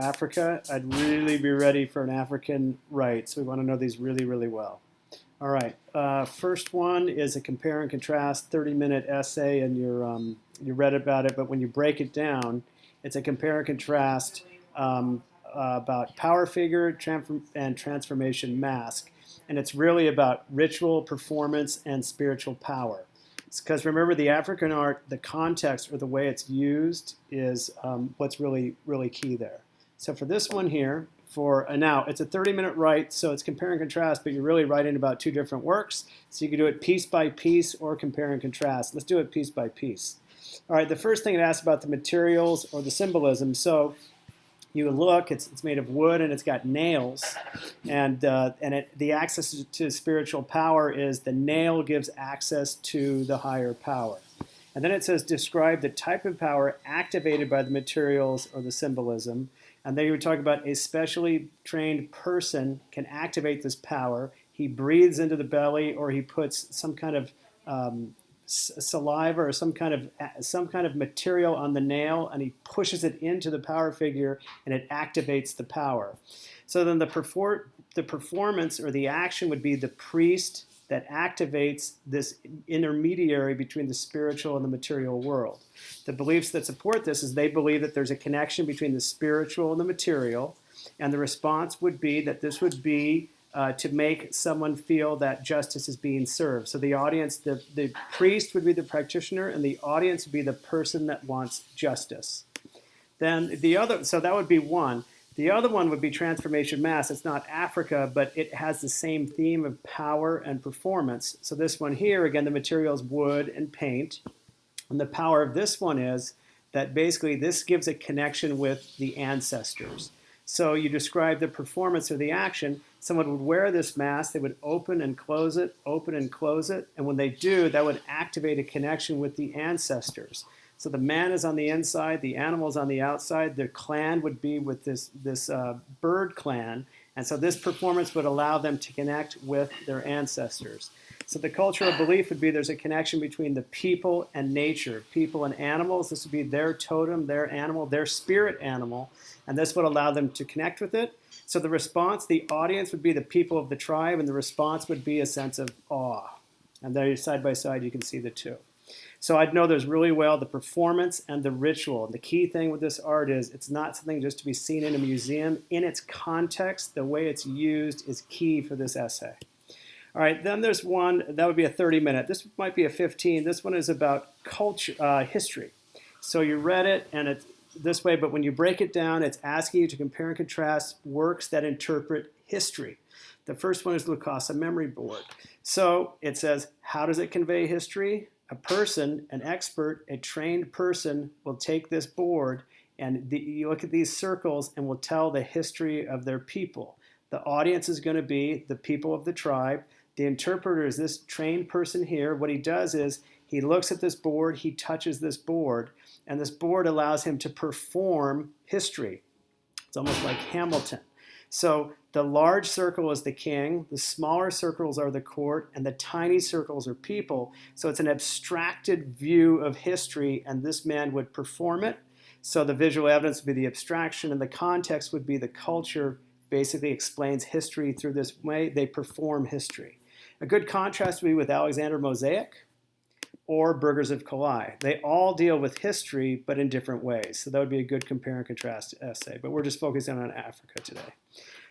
Africa, I'd really be ready for an African rite. So we want to know these really, really well. All right. First one is a compare and contrast 30-minute essay, and you read about it, but when you break it down, it's a compare and contrast about power figure and transformation mask. And it's really about ritual, performance, and spiritual power. Because remember, the African art, the context or the way it's used is what's really, really key there. So for this one here, now it's a 30-minute write, so it's compare and contrast, but you're really writing about two different works. So you can do it piece by piece or compare and contrast. Let's do it piece by piece. All right, the first thing it asks about the materials or the symbolism. So you look, it's made of wood and it's got nails, and the access to spiritual power is the nail gives access to the higher power. And then it says describe the type of power activated by the materials or the symbolism. And then you would talk about a specially trained person can activate this power. He breathes into the belly, or he puts some kind of saliva or some kind of material on the nail, and he pushes it into the power figure, and it activates the power. So then the performance or the action would be the priest that activates this intermediary between the spiritual and the material world. The beliefs that support this is they believe that there's a connection between the spiritual and the material, and the response would be that this would be to make someone feel that justice is being served. So the audience, the priest would be the practitioner, and the audience would be the person that wants justice. Then so that would be one. The other one would be Transformation Mass. It's not Africa, but it has the same theme of power and performance. So this one here, again, the material is wood and paint. And the power of this one is that basically this gives a connection with the ancestors. So you describe the performance or the action. Someone would wear this mask. They would open and close it, open and close it. And when they do, that would activate a connection with the ancestors. So the man is on the inside, the animal is on the outside. Their clan would be with this bird clan. And so this performance would allow them to connect with their ancestors. So the cultural belief would be there's a connection between the people and nature, people and animals. This would be their totem, their animal, their spirit animal. And this would allow them to connect with it. So the response, the audience would be the people of the tribe, and the response would be a sense of awe. And there, side by side, you can see the two. So I'd know there's really well the performance and the ritual. And the key thing with this art is it's not something just to be seen in a museum. In its context, the way it's used is key for this essay. All right, then there's one, that would be a 30-minute. This might be a 15. This one is about culture, history. So you read it, and it's this way, but when you break it down, it's asking you to compare and contrast works that interpret history. The first one is Lukasa Memory Board. So it says, how does it convey history? A person, an expert, a trained person will take this board and you look at these circles and will tell the history of their people. The audience is going to be the people of the tribe. The interpreter is this trained person here. What he does is he looks at this board, he touches this board, and this board allows him to perform history. It's almost like Hamilton. So the large circle is the king, the smaller circles are the court, and the tiny circles are people. So it's an abstracted view of history, and this man would perform it. So the visual evidence would be the abstraction, and the context would be the culture basically explains history through this way. They perform history. A good contrast would be with Alexander Mosaic or Burgers of Calais. They all deal with history, but in different ways. So that would be a good compare and contrast essay. But we're just focusing on Africa today.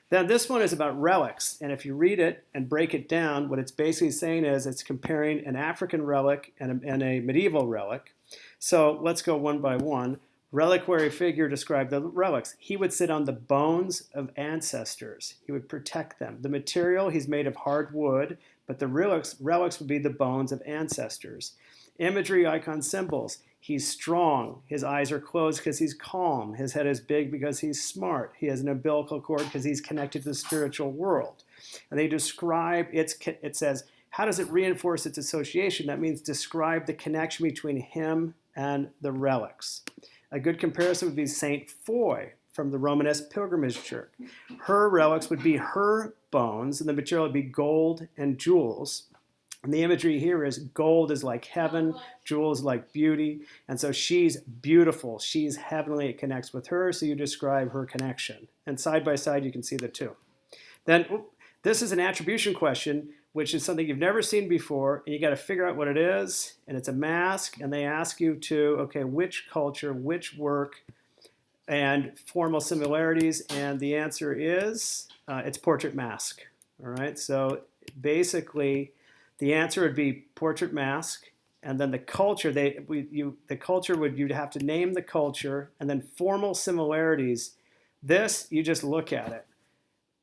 Then this one is about relics. And if you read it and break it down, what it's basically saying is it's comparing an African relic and a medieval relic. So let's go one by one. Reliquary figure described the relics. He would sit on the bones of ancestors. He would protect them. The material, he's made of hard wood, but the relics would be the bones of ancestors. Imagery, icon, symbols. He's strong. His eyes are closed because he's calm. His head is big because he's smart. He has an umbilical cord because he's connected to the spiritual world. And they describe, it says, how does it reinforce its association? That means describe the connection between him and the relics. A good comparison would be St. Foy from the Romanesque Pilgrimage Church. Her relics would be her bones, and the material would be gold and jewels. And the imagery here is gold is like heaven, jewels like beauty. And so she's beautiful. She's heavenly. It connects with her. So you describe her connection. And side by side, you can see the two. Then this is an attribution question, which is something you've never seen before. And you got to figure out what it is. And it's a mask. And they ask you to, okay, which culture, which work, and formal similarities. And the answer is it's portrait mask. All right. So basically, the answer would be portrait mask, and then the culture. You'd have to name the culture, and then formal similarities. This you just look at it.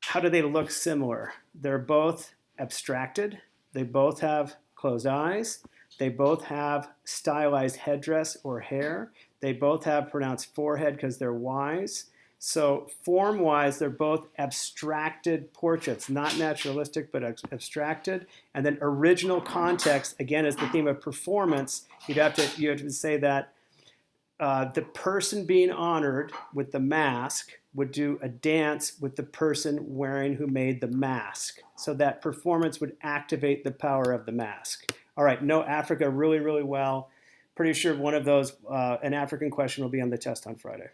How do they look similar? They're both abstracted. They both have closed eyes. They both have stylized headdress or hair. They both have pronounced forehead because they're wise. So form-wise, they're both abstracted portraits, not naturalistic, but abstracted. And then original context, again, is the theme of performance. You have to say that the person being honored with the mask would do a dance with the person who made the mask. So that performance would activate the power of the mask. All right, know Africa really, really well. Pretty sure one of those, an African question will be on the test on Friday.